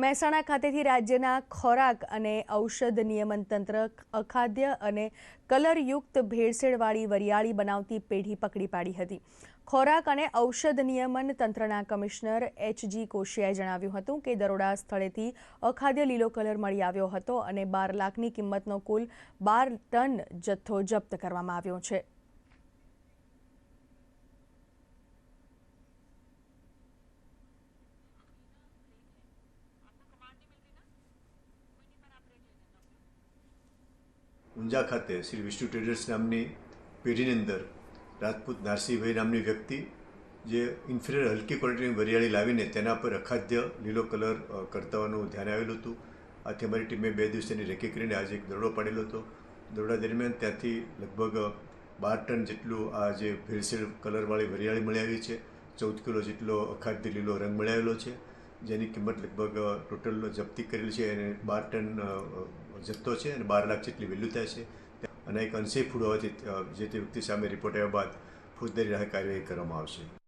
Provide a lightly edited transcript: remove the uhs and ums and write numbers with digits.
મહેસાણા ખાતેથી રાજ્યના ખોરાક અને ઔષધ નિયમન તંત્ર અખાદ્ય અને કલરયુક્ત ભેળસેળવાળી વરિયાળી બનાવતી પેઢી પકડી પાડી હતી। ખોરાક અને ઔષધ નિયમન તંત્રના કમિશનર એચ.જી. કોશિયાએ જણાવ્યું હતું કે દરોડા સ્થળેથી અખાદ્ય લીલો કલર મળી આવ્યો હતો અને 12 લાખની કિંમતનો કુલ 12 ટન જથ્થો જપ્ત કરવામાં આવ્યો છે। ઊંઝા ખાતે શ્રી વિષ્ણુ ટ્રેડર્સ નામની પેઢીની અંદર રાજપૂત નારસિંહભાઈ નામની વ્યક્તિ જે ઇન્ફિરિયર હલકી ક્વોલિટીની વરિયાળી લાવીને તેના પર અખાદ્ય લીલો કલર કરતા હોવાનું ધ્યાને આવેલું હતું। આથી અમારી ટીમે 2 દિવસ તેની રેકી કરીને આજે એક દરોડો પાડેલો હતો। દરોડા દરમિયાન ત્યાંથી લગભગ 12 ટન જેટલું આ જે ભેળસેળ કલરવાળી વરિયાળી મળી આવી છે। 14 કિલો જેટલો અખાદ્ય લીલો રંગ મળી આવેલો છે, જેની કિંમત લગભગ ટોટલ જપ્તી કરેલી છે અને 12 ટન જથ્થો છે અને 12 લાખ જેટલી વેલ્યુ થાય છે અને એક અનસેફ ફૂડ હોવાથી જે તે વ્યક્તિ સામે રિપોર્ટ આવ્યા બાદ ફોજદારી રાહે કાર્યવાહી કરવામાં આવશે।